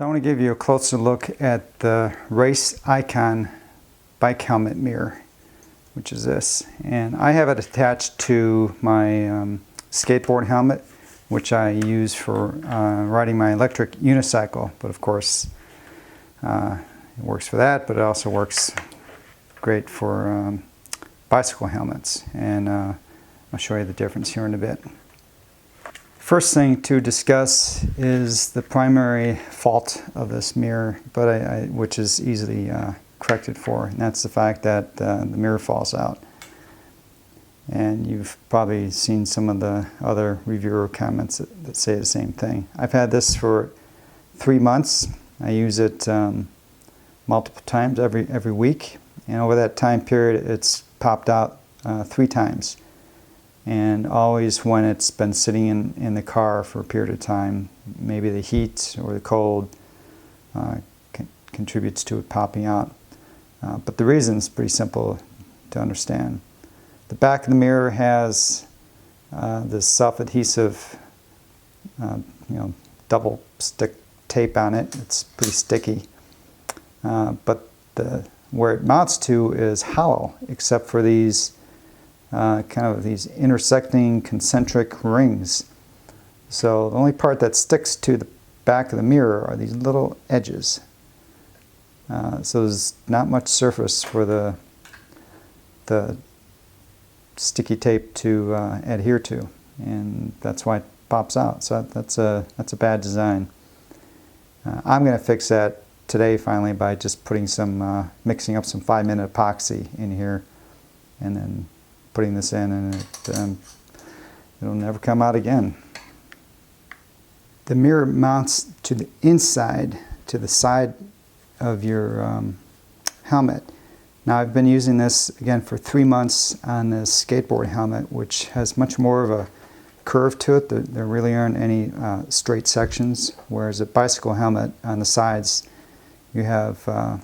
So I want to give you a closer look at the Race Icon bike helmet mirror, which is this. And I have it attached to my skateboard helmet, which I use for riding my electric unicycle. But of course, it works for that, but it also works great for bicycle helmets. And I'll show you the difference here in a bit. First thing to discuss is the primary fault of this mirror, but which is easily corrected for, and that's the fact that the mirror falls out. And you've probably seen some of the other reviewer comments that say the same thing. I've had this for 3 months. I use it multiple times every week, and over that time period it's popped out 3 times. And always when it's been sitting in the car for a period of time, maybe the heat or the cold contributes to it popping out. But the reason is pretty simple to understand. The back of the mirror has this self-adhesive, double stick tape on it. It's pretty sticky. But where it mounts to is hollow, except for these these intersecting concentric rings. So the only part that sticks to the back of the mirror are these little edges. So there's not much surface for the sticky tape to adhere to, and that's why it pops out. So that's a bad design. I'm going to fix that today finally by just putting mixing up some 5-minute epoxy in here, and then putting this in, and it'll never come out again. The mirror mounts to the inside, to the side of your helmet. Now I've been using this again for 3 months on this skateboard helmet, which has much more of a curve to it. There really aren't any straight sections, whereas a bicycle helmet on the sides you have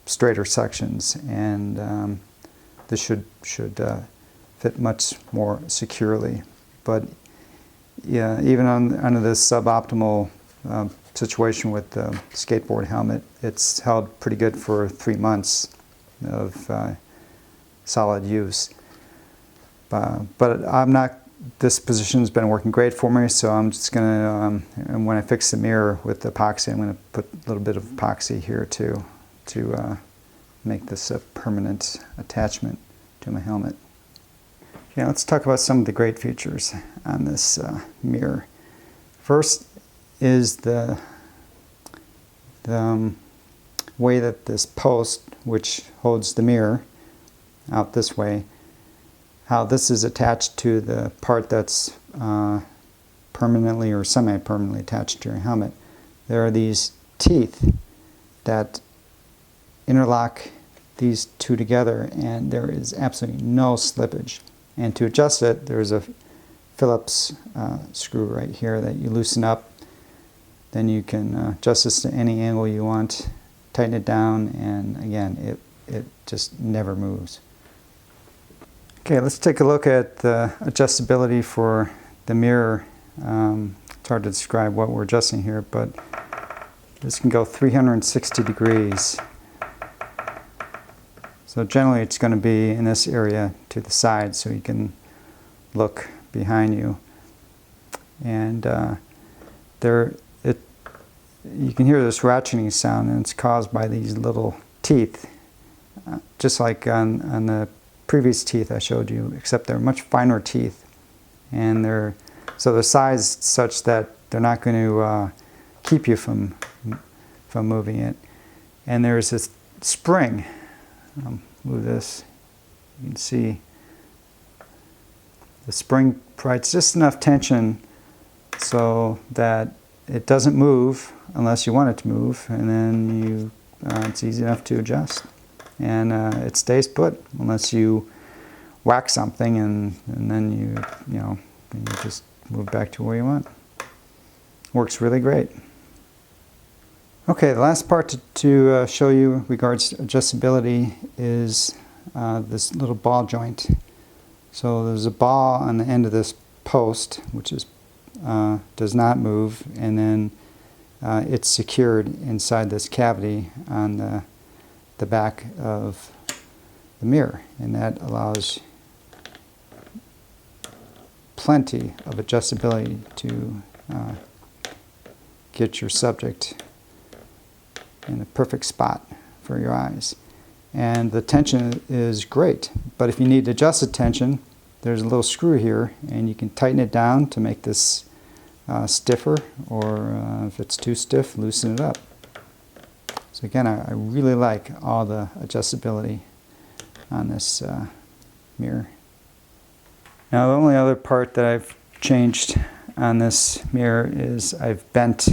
straighter sections, and this should fit much more securely. But yeah, even under this suboptimal situation with the skateboard helmet, it's held pretty good for 3 months of solid use. But I'm not. This position's been working great for me, so I'm just gonna. And when I fix the mirror with the epoxy, I'm gonna put a little bit of epoxy here too, to make this a permanent attachment to my helmet. Okay, let's talk about some of the great features on this mirror. First is the way that this post, which holds the mirror out this way, how this is attached to the part that's permanently or semi-permanently attached to your helmet. There are these teeth that interlock these two together, and there is absolutely no slippage. And to adjust it, there's a Phillips screw right here that you loosen up. Then you can adjust this to any angle you want, tighten it down, and again, it just never moves. Okay, let's take a look at the adjustability for the mirror. It's hard to describe what we're adjusting here, but this can go 360 degrees. So generally it's going to be in this area to the side, so you can look behind you. And you can hear this ratcheting sound, and it's caused by these little teeth, just like on the previous teeth I showed you, except they're much finer teeth, and they're sized such that they're not going to keep you from moving it. And there's this spring. Move this. You can see the spring provides just enough tension so that it doesn't move unless you want it to move, and then it's easy enough to adjust. And it stays put unless you whack something, and then you just move back to where you want. Works really great. Okay, the last part to show you regards to adjustability is this little ball joint. So there's a ball on the end of this post, which does not move, and then it's secured inside this cavity on the back of the mirror, and that allows plenty of adjustability to get your subject in the perfect spot for your eyes. And the tension is great, but if you need to adjust the tension, there's a little screw here, and you can tighten it down to make this stiffer, or if it's too stiff, loosen it up. So again, I really like all the adjustability on this mirror. Now the only other part that I've changed on this mirror is I've bent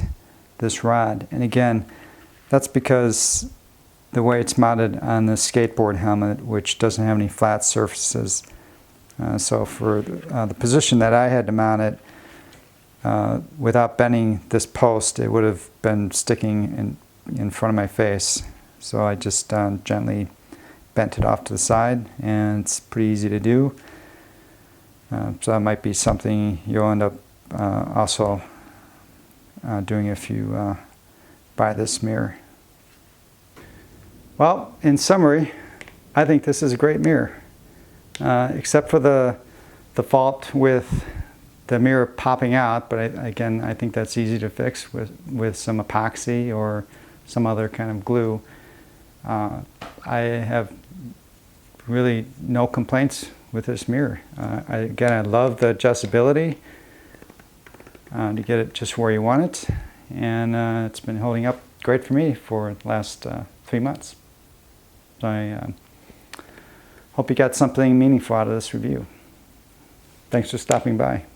this rod, and again, that's because the way it's mounted on the skateboard helmet, which doesn't have any flat surfaces. So for the position that I had to mount it, without bending this post, it would have been sticking in front of my face. So I just gently bent it off to the side, and it's pretty easy to do. So that might be something you'll end up also doing if you buy this mirror. Well, in summary, I think this is a great mirror, except for the fault with the mirror popping out. But again, I think that's easy to fix with some epoxy or some other kind of glue. I have really no complaints with this mirror. Again, I love the adjustability to get it just where you want it, and it's been holding up great for me for the last 3 months. So I hope you got something meaningful out of this review. Thanks for stopping by.